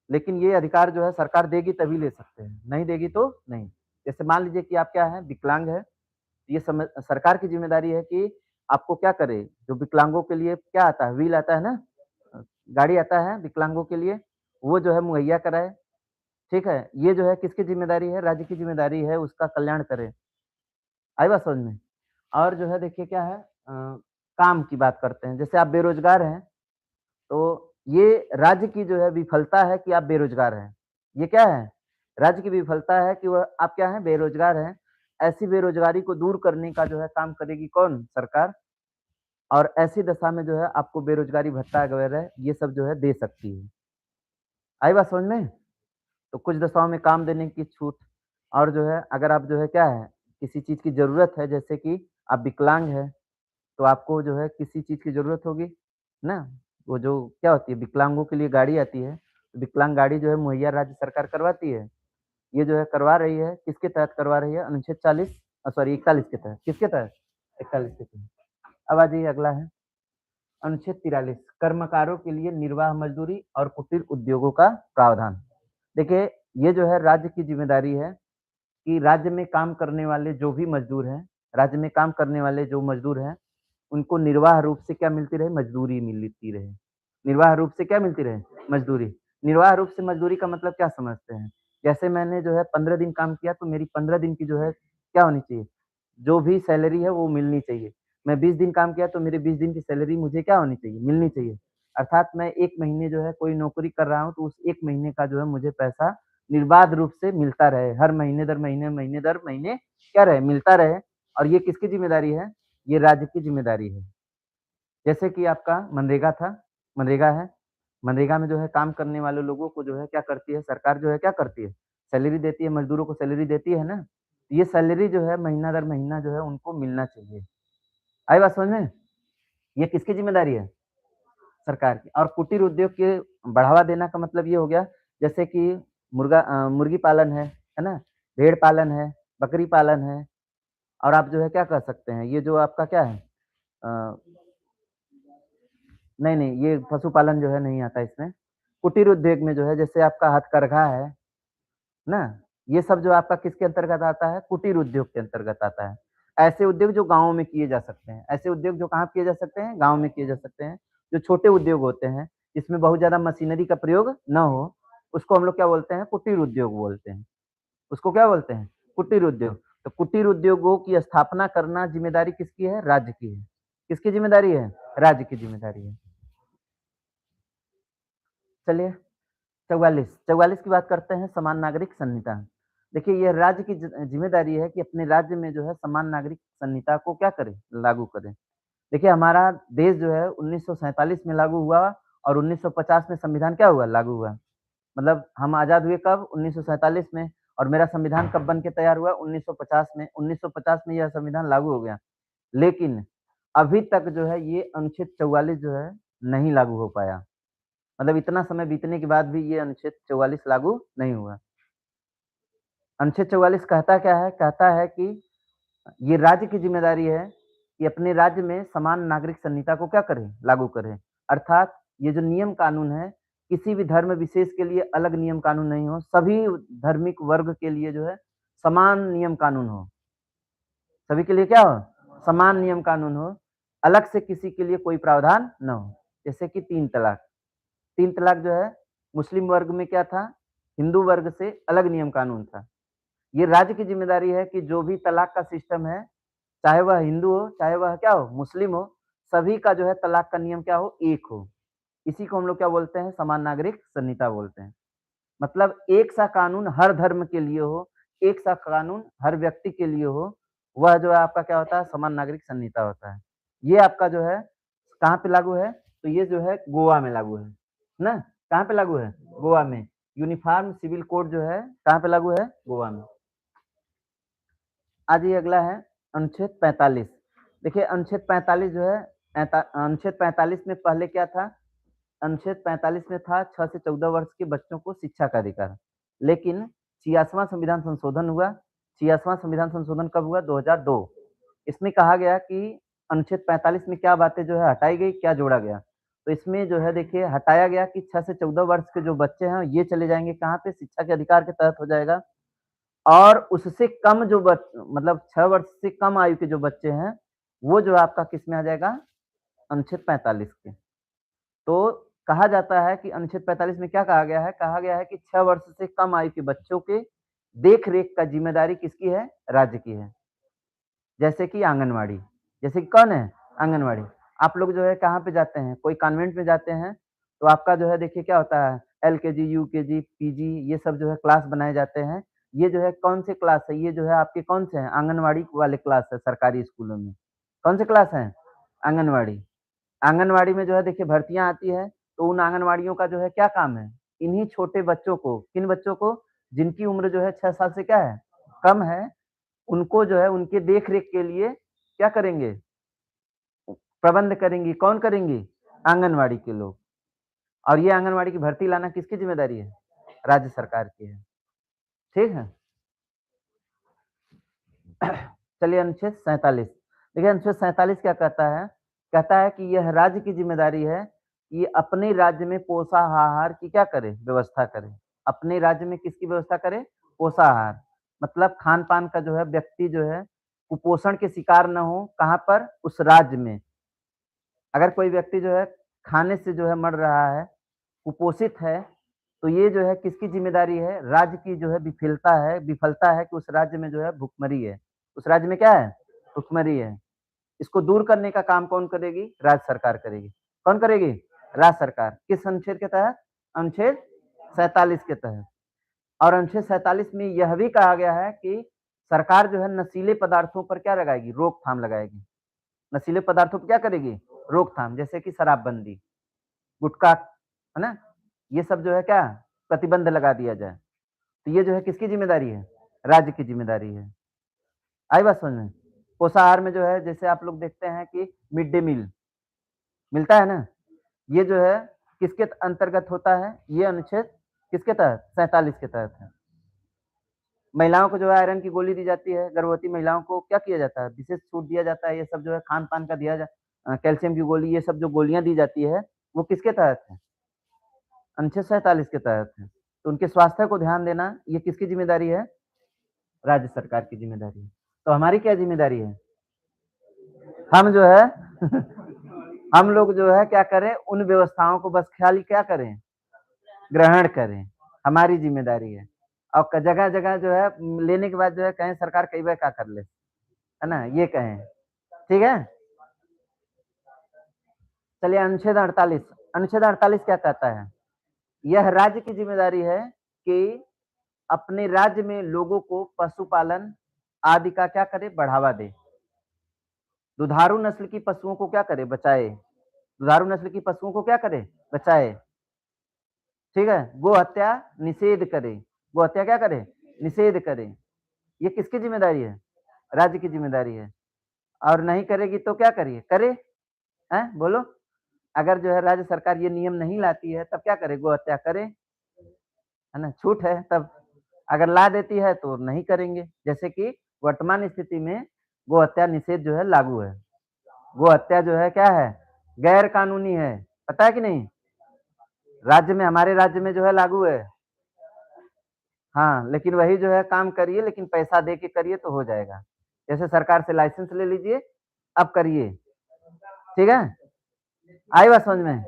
लेकिन ये अधिकार जो है सरकार देगी तभी ले सकते हैं, नहीं देगी तो नहीं। जैसे मान लीजिए कि आप क्या हैं, विकलांग है, ये समय सरकार की ज़िम्मेदारी है कि आपको क्या करे, जो विकलांगों के लिए क्या आता है, व्हील आता है ना, अ, गाड़ी आता है विकलांगों के लिए, वो जो है मुहैया कराए, ठीक है? ये जो है किसकी ज़िम्मेदारी है, राज्य की ज़िम्मेदारी है, उसका कल्याण करे। आई बात समझ में? और जो है देखिए क्या है, काम की बात करते हैं, जैसे आप बेरोज़गार हैं, तो ये राज्य की जो है विफलता है कि आप बेरोज़गार हैं। ये क्या है? राज्य की विफलता है कि वह आप क्या हैं, बेरोज़गार हैं। ऐसी बेरोज़गारी को दूर करने का जो है काम करेगी कौन? सरकार। और ऐसी दशा में जो है आपको बेरोज़गारी भत्ता वगैरह ये सब जो है दे सकती है। आई बात समझ में? तो कुछ दशाओं में काम देने की छूट और जो है अगर आप जो है क्या है, किसी चीज़ की ज़रूरत है जैसे कि आप विकलांग हैं, तो आपको जो है किसी चीज़ की ज़रूरत होगी, ना? वो जो क्या होती है विकलांगों के लिए गाड़ी आती है, तो विकलांग गाड़ी जो है मुहैया राज्य सरकार करवाती है। ये जो है करवा रही है, किसके तहत करवा रही है? अनुच्छेद 40 सॉरी 41 के तहत। किसके तहत? 41 के तहत। अब आ जाइए अगला है, अनुच्छेद 43 कर्मकारों के लिए निर्वाह मज़दूरी और कुटीर उद्योगों का प्रावधान। देखिए, ये जो है राज्य की ज़िम्मेदारी है कि राज्य में काम करने वाले जो भी मज़दूर हैं, राज्य में काम करने वाले जो मज़दूर हैं, उनको निर्वाह रूप से क्या मिलती रहे? मज़दूरी मिलती रहे। निर्वाह रूप से क्या मिलती रहे? मज़दूरी। निर्वाह रूप से मज़दूरी का मतलब क्या समझते हैं? जैसे मैंने जो है 15 दिन काम किया तो मेरी 15 दिन की जो है क्या होनी चाहिए? जो भी सैलरी है वो मिलनी चाहिए। मैं 20 दिन काम किया तो मेरे 20 दिन की सैलरी मुझे क्या होनी चाहिए? मिलनी चाहिए। अर्थात मैं 1 महीने जो है कोई नौकरी कर रहा हूँ तो उस 1 महीने का जो है मुझे पैसा निर्बाध रूप से मिलता रहे। हर महीने दर महीने, महीने दर महीने क्या रहे? मिलता रहे और ये किसकी ज़िम्मेदारी है? ये राज्य की ज़िम्मेदारी है। जैसे कि आपका मनरेगा था, मनरेगा है। मनरेगा में जो है काम करने वाले लोगों को जो है क्या करती है सरकार जो है क्या करती है? सैलरी देती है, मज़दूरों को सैलरी देती है ना? ये सैलरी जो है महीना दर महीना जो है उनको मिलना चाहिए। आई बात समझ में? ये किसकी ज़िम्मेदारी है? सरकार की। और कुटीर उद्योग के बढ़ावा देना का मतलब ये हो गया जैसे कि मुर्गी पालन है ना? भेड़ पालन है, बकरी पालन है और आप जो है क्या कर सकते हैं, ये जो आपका क्या है अ, नहीं, नहीं, ये पशुपालन जो है नहीं आता इसमें। कुटीर उद्योग में जो है जैसे आपका हथकरघा है ना? ये सब जो आपका किसके अंतर्गत आता है? कुटीर उद्योग के अंतर्गत आता है। ऐसे उद्योग जो गाँव में किए जा सकते हैं। ऐसे उद्योग जो कहाँ किए जा सकते हैं? गाँव में किए जा सकते हैं। जो छोटे उद्योग होते हैं, जिसमें बहुत ज़्यादा मशीनरी का प्रयोग ना हो, उसको हम लोग क्या बोलते हैं? कुटीर उद्योग बोलते हैं। उसको क्या बोलते हैं? कुटीर उद्योग। तो कुटीर उद्योगों की स्थापना करना ज़िम्मेदारी किसकी है? राज्य की है। किसकी ज़िम्मेदारी है? राज्य की ज़िम्मेदारी है। चलिए 44 की बात करते हैं समान नागरिक संहिता। देखिए ये राज्य की ज़िम्मेदारी है कि अपने राज्य में जो है समान नागरिक संहिता को क्या करे? लागू करे। देखिए हमारा देश जो है 1947 में लागू हुआ और 1950 में संविधान क्या हुआ? लागू हुआ। मतलब हम आज़ाद हुए कब? 1947 में और मेरा संविधान कब बन के तैयार हुआ? 1950 में। 1950 में यह संविधान लागू हो गया। लेकिन अभी तक जो है ये अनुच्छेद 44 जो है नहीं लागू हो पाया। मतलब इतना समय बीतने के बाद भी ये अनुच्छेद 44 लागू नहीं हुआ। अनुच्छेद 44 कहता क्या है? कहता है कि ये राज्य की ज़िम्मेदारी है कि अपने राज्य में समान नागरिक संहिता को क्या करें? लागू करें। अर्थात ये जो नियम कानून है, किसी भी धर्म विशेष के लिए अलग नियम कानून नहीं हो, सभी धार्मिक वर्ग के लिए जो है समान नियम कानून हो। सभी के लिए क्या हो? समान नियम कानून हो। अलग से किसी के लिए कोई प्रावधान ना हो। जैसे कि 3 तलाक। 3 तलाक जो है मुस्लिम वर्ग में क्या था? हिंदू वर्ग से अलग नियम कानून था। ये राज्य की ज़िम्मेदारी है कि जो भी तलाक का सिस्टम है, चाहे वह हिंदू हो, चाहे वह क्या हो? मुस्लिम हो, सभी का जो है तलाक का नियम क्या हो? एक हो। इसी को हम लोग क्या बोलते हैं? समान नागरिक संहिता बोलते हैं। मतलब एक सा कानून हर धर्म के लिए हो, एक सा कानून हर व्यक्ति के लिए हो, वह जो है आपका क्या होता है? समान नागरिक संहिता होता है। ये आपका जो है कहाँ पे लागू है? तो ये जो है गोवा में लागू है ना? कहाँ पे लागू है? गोवा में। यूनिफॉर्म सिविल कोड जो है कहाँ पे लागू है? गोवा में। आज ये अगला है अनुच्छेद 45। देखिए अनुच्छेद 45 जो है अनुच्छेद 45 में पहले क्या था? अनुच्छेद 45 में था 6 से 14 वर्ष के बच्चों को शिक्षा का अधिकार। लेकिन 86वां संविधान संशोधन हुआ। 86वां संविधान संशोधन कब हुआ? 2002। इसमें कहा गया कि अनुच्छेद 45 में क्या बातें जो है हटाई गई, क्या जोड़ा गया? तो इसमें जो है देखिए हटाया गया कि 6 से 14 वर्ष के जो बच्चे हैं ये चले जाएँगे कहाँ पे? शिक्षा के अधिकार के तहत हो जाएगा। और उससे कम जो मतलब 6 वर्ष से कम आयु के जो बच्चे हैं, वो जो आपका किसमें आ जाएगा? अनुच्छेद 45 के। तो कहा जाता है कि अनुच्छेद 45 में क्या कहा गया है? कहा गया है कि 6 वर्ष से कम आयु के बच्चों के देख-रेख का ज़िम्मेदारी किसकी है? राज्य की है। जैसे कि आंगनवाड़ी, जैसे कि कौन है? आंगनवाड़ी। आप लोग जो है कहाँ पे जाते हैं? कोई कॉन्वेंट में जाते हैं, तो आपका जो है देखिए क्या होता है? एलकेजी, यूकेजी, पीजी ये सब जो है क्लास बनाए जाते हैं। ये जो है कौन से क्लास है? ये जो है आपके कौन से हैं? आंगनवाड़ी वाले क्लास है सरकारी स्कूलों में। कौन से क्लास हैं? आंगनवाड़ी। आंगनवाड़ी में जो है देखिए भर्तियाँ आती हैं, तो उन आंगनवाड़ियों का जो है क्या काम है? इन्हीं छोटे बच्चों को, किन बच्चों को? जिनकी उम्र जो है 6 साल से क्या है? कम है, उनको जो है उनके देख-रेख के लिए क्या करेंगे? प्रबंध करेंगी, कौन करेंगी? आंगनवाड़ी के लोग। और ये आंगनवाड़ी की भर्ती लाना किसकी ज़िम्मेदारी है? राज्य सरकार की है। ठीक है? चलिए अनुच्छेद 47। देखिए अनुच्छेद 47 क्या कहता है? कहता है कि यह राज्य की ज़िम्मेदारी है कि ये अपने राज्य में पोषाहार की क्या करे? व्यवस्था करे। अपने राज्य में किसकी व्यवस्था करे? पोषाहार। मतलब खान-पान का जो है व्यक्ति जो है कुपोषण के शिकार ना हो, कहाँ पर? उस राज्य में। अगर कोई व्यक्ति जो है खाने से जो है मर रहा है, कुपोषित है, तो ये जो है किसकी ज़िम्मेदारी है? राज्य की जो है विफलता है कि उस राज्य में जो है भुखमरी है। उस राज्य में क्या है? भुखमरी है। इसको दूर करने का काम कौन करेगी? राज्य सरकार करेगी। कौन करेगी? राज्य सरकार। किस अनुच्छेद के तहत? अनुच्छेद 47 के तहत। और अनुच्छेद 47 में यह भी कहा गया है कि सरकार जो है नशीले पदार्थों पर क्या लगाएगी? रोकथाम लगाएगी। नशीले पदार्थों पे क्या करेगी? रोकथाम, जैसे कि शराबबंदी, गुटखा, है ना? ये सब जो है क्या? प्रतिबंध लगा दिया जाए। तो ये जो है किसकी ज़िम्मेदारी है? राज्य की ज़िम्मेदारी है। आई बात समझ में? पोषाहार में जो है जैसे आप लोग देखते हैं कि मिड डे मील मिलता है ना? ये जो है किसके अंतर्गत होता है? ये अनुच्छेद किसके तहत? 47 के तहत है। महिलाओं को जो है आयरन की गोली दी जाती है, गर्भवती महिलाओं को क्या किया जाता है? विशेष छूट दिया जाता है, ये सब जो है खान-पान का कैल्शियम की गोली, ये सब जो गोलियाँ दी जाती है, वो किसके तहत है? अनुच्छेद 47 के तहत है। तो उनके स्वास्थ्य को ध्यान देना, ये किसकी ज़िम्मेदारी है? राज्य सरकार की ज़िम्मेदारी है। तो हमारी क्या ज़िम्मेदारी है? हम जो है हम लोग जो है क्या करें? उन व्यवस्थाओं को बस खाली क्या करें? ग्रहण करें, हमारी ज़िम्मेदारी है। और क जगह-जगह जो है लेने के बाद जो है कहें सरकार कई बार क्या कर ले, है ना? ये कहें, ठीक है? चलिए अनुच्छेद 48 क्या कहता है? यह राज्य की ज़िम्मेदारी है कि अपने राज्य में लोगों को पशुपालन आदि का क्या करे? बढ़ावा दे। दुधारू नस्ल की पशुओं को क्या करे? बचाए। दुधारू नस्ल की पशुओं को क्या करे? बचाए। ठीक है? गो हत्या निषेध करे। गो हत्या क्या करे? निषेध करे। ये किसकी ज़िम्मेदारी है? राज्य की ज़िम्मेदारी है। और नहीं करेगी तो क्या करिए? करे, हैं? बोलो। अगर जो है राज्य सरकार ये नियम नहीं लाती है तब क्या करे? गो हत्या करे, है ना? छूट है तब। अगर ला देती है तो नहीं करेंगे। जैसे कि वर्तमान स्थिति में गो हत्या निषेध जो है लागू है। गो हत्या जो है क्या है? गैर कानूनी है। पता है कि नहीं? राज्य में हमारे राज्य में जो है लागू है। हाँ, लेकिन वही जो है काम करिए लेकिन पैसा दे के करिए तो हो जाएगा। जैसे सरकार से लाइसेंस ले लीजिए, अब करिए। ठीक है? आई बात समझ में?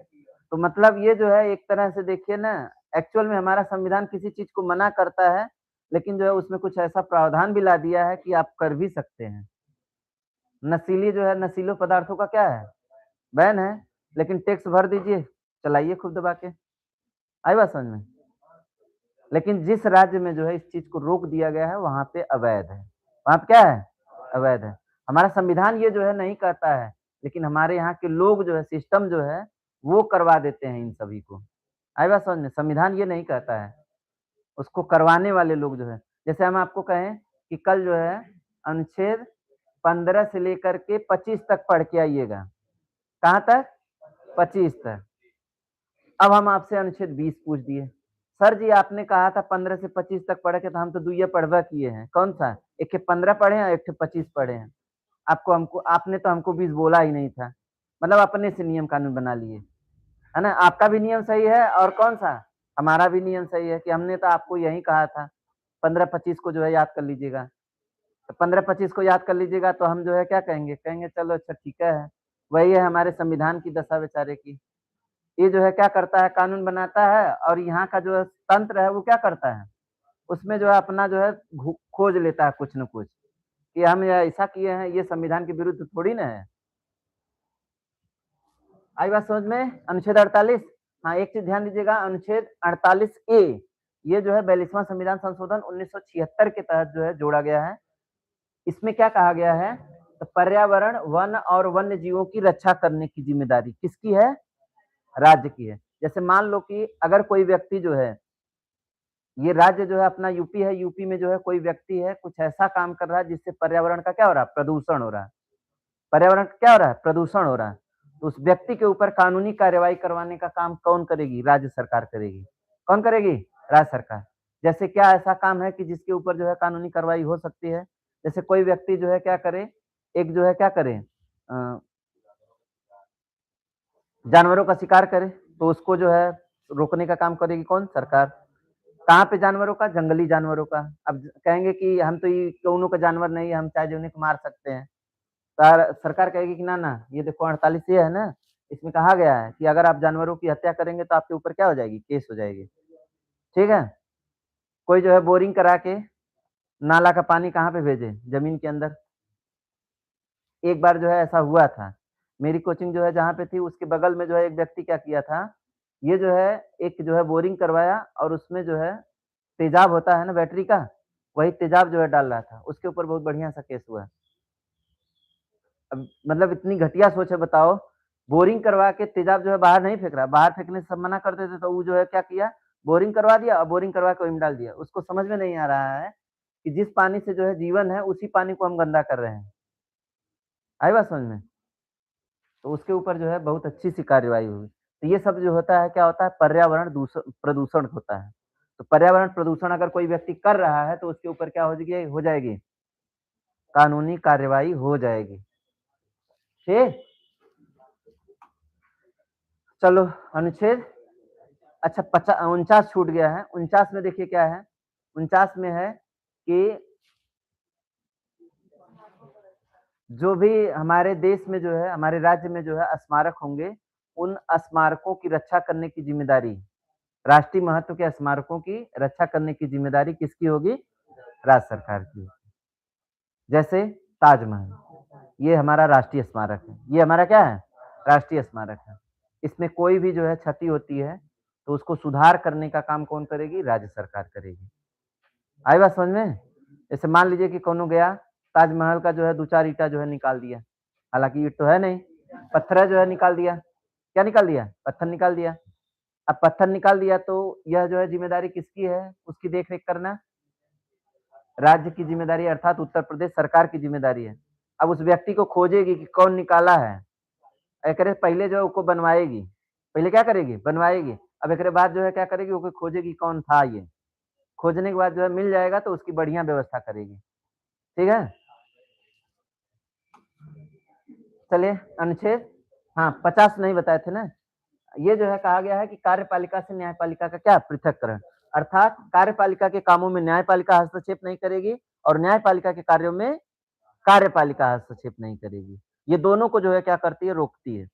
तो मतलब ये जो है एक तरह से देखिए ना, एक्चुअल में हमारा संविधान किसी चीज़ को मना करता है, लेकिन जो है उसमें कुछ ऐसा प्रावधान भी ला दिया है कि आप कर भी सकते हैं। नशीले पदार्थों का क्या है? बैन है, लेकिन टैक्स भर दीजिए, चलाइए खूब दबा के। आई बात समझ में? लेकिन जिस राज्य में जो है इस चीज़ को रोक दिया गया है, वहाँ पे अवैध है। वहाँ पे क्या है? अवैध है। हमारा संविधान ये जो है नहीं कहता है, लेकिन हमारे यहाँ के लोग जो है सिस्टम जो है, वो करवा देते हैं इन सभी को। आई बात समझ में? संविधान ये नहीं कहता है, उसको करवाने वाले लोग जो है जैसे हम आपको कहें कि कल जो है अनुच्छेद 15 से लेकर के 25 तक पढ़ के आइएगा। कहाँ तक? 25 तक। अब हम आपसे अनुच्छेद 20 पूछ दिए। सर जी आपने कहा था 15 से 25 तक पढ़े के तो हम तो दुइये पढ़बे किए हैं। कौन सा? एक ठे 15 पढ़े हैं, एक ठे 25 पढ़े हैं। आपको हमको आपने तो हमको 20 बोला ही नहीं था। मतलब अपने से नियम कानून बना लिए, है ना? आपका भी नियम सही है और कौन-सा? हमारा भी नियम सही है कि हमने तो आपको यही कहा था, 15-25 को जो है याद कर लीजिएगा। तो 15-25 को याद कर लीजिएगा तो हम जो है क्या कहेंगे? कहेंगे चलो अच्छा ठीक है। वही है हमारे संविधान की दशा बेचारे की। ये जो है क्या करता है कानून बनाता है और यहाँ का जो है तंत्र है वो क्या करता है? उसमें जो है अपना जो है खोज लेता है कुछ न कुछ, कि हम ये ऐसा किए हैं, ये संविधान के विरुद्ध थोड़ी ना है। आई बात समझ में? अनुच्छेद 48। हाँ, एक चीज़ ध्यान दीजिएगा अनुच्छेद 48 ए ये जो है 42वां संविधान संशोधन 1976 के तहत जो है जोड़ा गया है। इसमें क्या कहा गया है? तो पर्यावरण, वन और वन्य जीवों की रक्षा करने की जिम्मेदारी किसकी है? राज्य की है। जैसे मान लो कि अगर कोई व्यक्ति जो है ये राज्य जो है अपना यूपी है, यूपी में जो है कोई व्यक्ति है, कुछ ऐसा काम कर रहा है जिससे पर्यावरण का क्या हो रहा है? प्रदूषण हो रहा है। पर्यावरण का क्या हो रहा है? प्रदूषण हो रहा है। तो उस व्यक्ति के ऊपर कानूनी कार्रवाई करवाने का काम कौन करेगी? राज्य सरकार करेगी। कौन करेगी? राज्य सरकार। जैसे क्या ऐसा काम है कि जिसके ऊपर जो है कानूनी कार्रवाई हो सकती है? जैसे कोई व्यक्ति जो है क्या करे, एक जो है क्या करे जानवरों का शिकार करे, तो उसको जो है रोकने का काम करेगी कौन? सरकार। कहाँ पे जानवरों का? जंगली जानवरों का। अब कहेंगे कि हम तो ये कौनो का जानवर नहीं है, हम चाहे जो को मार सकते हैं। सरकार कहेगी कि ना, ना, ये देखो 48 ये है ना, इसमें कहा गया है कि अगर आप जानवरों की हत्या करेंगे तो आपके ऊपर क्या हो जाएगी? केस हो जाएगी। ठीक है? कोई जो है बोरिंग करा के नाला का पानी कहाँ पे भेजे? ज़मीन के अंदर। एक बार जो है ऐसा हुआ था। मेरी कोचिंग जो है जहाँ पे थी उसके बगल में जो है एक व्यक्ति क्या किया था, ये जो है एक जो है बोरिंग करवाया और उसमें जो है तेजाब होता है ना बैटरी का, वही तेजाब जो है डाल रहा था। उसके ऊपर बहुत बढ़िया सा केस हुआ। अब मतलब इतनी घटिया सोच है बताओ, बोरिंग करवा के तेजाब जो है बाहर नहीं फेंक रहा, बाहर फेंकने से सब मना करते थे तो वो जो है क्या किया, बोरिंग करवा दिया और बोरिंग करवा के वहीं में डाल दिया। उसको समझ में नहीं आ रहा है कि जिस पानी से जो है जीवन है, उसी पानी को हम गंदा कर रहे हैं। आई बात समझ में? तो उसके ऊपर जो है बहुत अच्छी सी कार्रवाई हुई। तो ये सब जो होता है क्या होता है पर्यावरण प्रदूषण होता है। तो पर्यावरण प्रदूषण अगर कोई व्यक्ति कर रहा है तो उसके ऊपर क्या हो जाएगी? कानूनी कार्रवाई हो जाएगी। ठीक? चलो अनुच्छेद अच्छा 49 छूट गया है। 49 में देखिए क्या है? 49 में है कि जो भी हमारे देश में जो है, हमारे राज्य में जो है स्मारक होंगे, उन स्मारकों की रक्षा करने की ज़िम्मेदारी राष्ट्रीय महत्व के स्मारकों की रक्षा करने की ज़िम्मेदारी किसकी होगी? राज्य सरकार की होगी। जैसे ताजमहल, ये हमारा राष्ट्रीय स्मारक है। ये हमारा क्या है? राष्ट्रीय स्मारक है। इसमें कोई भी जो है क्षति होती है, तो उसको सुधार करने का काम कौन करेगी? राज्य सरकार करेगी। आई बात समझ में? जैसे मान लीजिए कि कौनो गया, ताजमहल का जो है 2-4 ईंटा जो है निकाल दिया। हालाँकि ईंट तो है नहीं, पत्थर जो है निकाल दिया। क्या निकाल दिया? पत्थर निकाल दिया। अब पत्थर निकाल दिया तो यह जो है ज़िम्मेदारी किसकी है? उसकी देख-रेख करना? राज्य की ज़िम्मेदारी अर्थात उत्तर प्रदेश सरकार की ज़िम्मेदारी है। अब उस व्यक्ति को खोजेगी कि कौन निकाला है। एकरे पहिले जो है उसको बनवाएगी। पहिले क्या करेगी? बनवाएगी। अब एकरे बाद जो है क्या करेगी? ओके खोजेगी कौन था ये। खोजने के बाद जो है मिल जाएगा तो उसकी बढ़िया व्यवस्था करेगी। ठीक है? चलिए अनुच्छेद हाँ, 50 नहीं बताए थे ना? ये जो है कहा गया है कि कार्यपालिका से न्यायपालिका का क्या? पृथक्करण। अर्थात कार्यपालिका के कामों में न्यायपालिका हस्तक्षेप नहीं करेगी और न्यायपालिका के कार्यों में कार्यपालिका हस्तक्षेप नहीं करेगी। ये दोनों को जो है क्या करती है? रोकती है।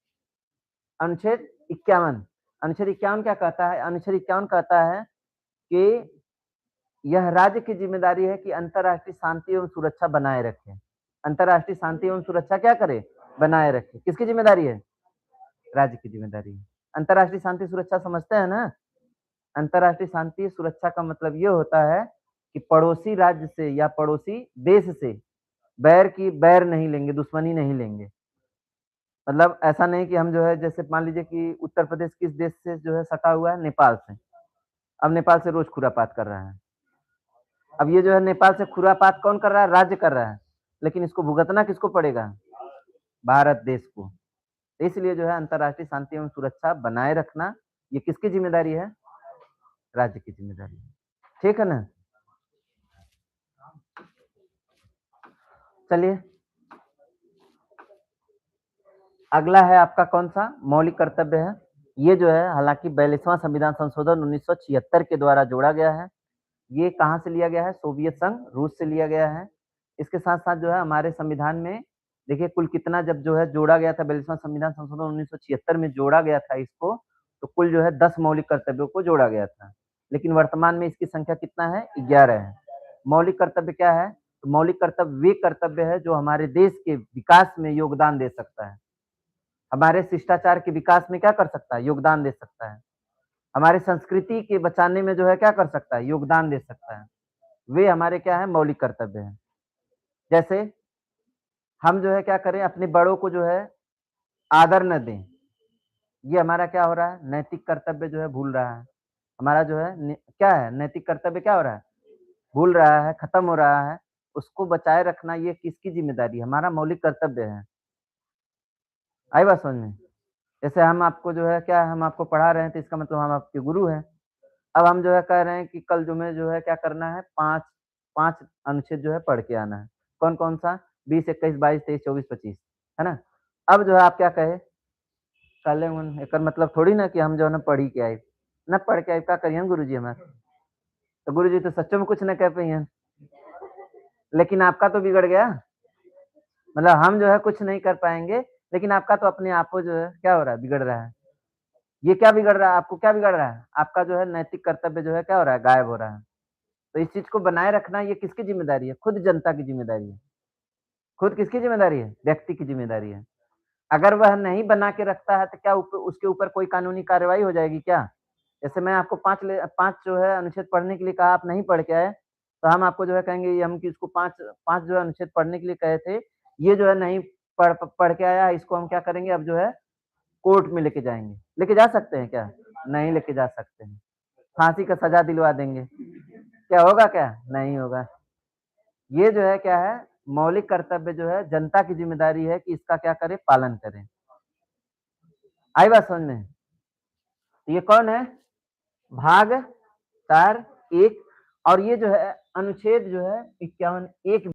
अनुच्छेद 51 अनुच्छेद 51 क्या कहता है? अनुच्छेद 51 कहता है कि यह राज्य की ज़िम्मेदारी है कि अंतर्राष्ट्रीय शांति एवं सुरक्षा बनाए रखे। अंतर्राष्ट्रीय शांति एवं सुरक्षा क्या करे? बनाए रखे। किसकी ज़िम्मेदारी है? राज्य की ज़िम्मेदारी है। अंतर्राष्ट्रीय शांति सुरक्षा समझते हैं ना? अंतर्राष्ट्रीय शांति सुरक्षा का मतलब ये होता है कि पड़ोसी राज्य से या पड़ोसी देश से बैर नहीं लेंगे, दुश्मनी नहीं लेंगे। मतलब ऐसा नहीं कि हम जो है जैसे मान लीजिए कि उत्तर प्रदेश किस देश से जो है सटा हुआ है? नेपाल से। अब नेपाल से रोज़ खुरापात कर रहा है। अब ये जो है नेपाल से खुरापात कौन कर रहा है? राज्य कर रहा है। लेकिन इसको भुगतना किसको पड़ेगा? भारत देश को। इसलिए जो है अंतर्राष्ट्रीय शांति एवं सुरक्षा बनाए रखना ये किसकी जिम्मेदारी है? राज्य की जिम्मेदारी है। ठीक है ना? चलिए, अगला है आपका कौन-सा मौलिक कर्तव्य है? ये जो है हालाँकि 42वां संविधान संशोधन 1976 के द्वारा जोड़ा गया है। ये कहाँ से लिया गया है? सोवियत संघ, रूस से लिया गया है। इसके साथ-साथ जो है हमारे संविधान में देखिए कुल कितना जब जो है जोड़ा गया था 42वां संविधान संशोधन 1976 में जोड़ा गया था इसको, तो कुल जो है 10 मौलिक कर्तव्यों को जोड़ा गया था। लेकिन वर्तमान में इसकी संख्या कितना है? 11 है। मौलिक कर्तव्य क्या है? तो मौलिक कर्तव्य वे कर्तव्य है जो हमारे देश के विकास में योगदान दे सकता है। हमारे शिष्टाचार के विकास में क्या कर सकता है? योगदान दे सकता है। हमारी संस्कृति के बचाने में जो है क्या कर सकता है? योगदान दे सकता है। वे हमारे क्या है? मौलिक कर्तव्य हैं। जैसे हम जो है क्या करें? अपने बड़ों को जो है आदर न दें। ये हमारा क्या हो रहा है? नैतिक कर्तव्य जो है भूल रहा है। हमारा जो है क्या है? नैतिक कर्तव्य क्या हो रहा है? भूल रहा है, खत्म हो रहा है। उसको बचाए रखना ये किसकी ज़िम्मेदारी है? हमारा मौलिक कर्तव्य है। आई बात समझ में? जैसे हम आपको जो है क्या हम आपको पढ़ा रहे हैं तो इसका मतलब हम आपके गुरु हैं। अब हम जो है कह रहे हैं कि कल तुम्हें जो है क्या करना है 5 अनुच्छेद जो है पढ़ के आना है। कौन-कौन सा? 20, 21, 22, 23, 24, 25 है ना? अब जो है आप क्या कहे? कल एकर मतलब थोड़ी ना कि हम जो है ना पढ़ ही के आए। ना पढ़ के आए का करियन गुरुजी हमार? तो गुरुजी तो सच्चो में कुछ ना कह पाइयन। लेकिन आपका तो बिगड़ गया। मतलब हम जो है कुछ नहीं कर पाएँगे, लेकिन आपका तो अपने आप को जो है क्या हो रहा है? बिगड़ रहा है। ये क्या बिगड़ रहा है? आपको क्या बिगड़ रहा है? आपका जो है नैतिक कर्तव्य जो है क्या हो रहा है? गायब हो रहा है। तो इस चीज़ को बनाए रखना ये किसकी ज़िम्मेदारी है? खुद जनता की ज़िम्मेदारी है। खुद किसकी ज़िम्मेदारी है? व्यक्ति की ज़िम्मेदारी है। अगर वह नहीं बना के रखता है तो क्या उसके ऊपर कोई कानूनी कार्रवाई हो जाएगी क्या? जैसे मैं आपको 5 जो है अनुच्छेद पढ़ने के लिए कहा, आप नहीं पढ़ के आए, तो हम आपको जो है कहेंगे ये हम कि इसको 5 जो है अनुच्छेद पढ़ने के लिए कहे थे, ये जो है नहीं पढ़ के आया, इसको हम क्या करेंगे अब जो है कोर्ट में लेके जाएँगे। लेके जा सकते हैं क्या? नहीं लेके जा सकते हैं। फांसी का सज़ा दिलवा देंगे। क्या होगा क्या? नहीं होगा। ये जो है क्या है, मौलिक कर्तव्य जो है जनता की ज़िम्मेदारी है कि इसका क्या करें, पालन करें। आई बात समझ में? ये कौन है? भाग 4 1 और ये जो है अनुच्छेद जो है 51 एक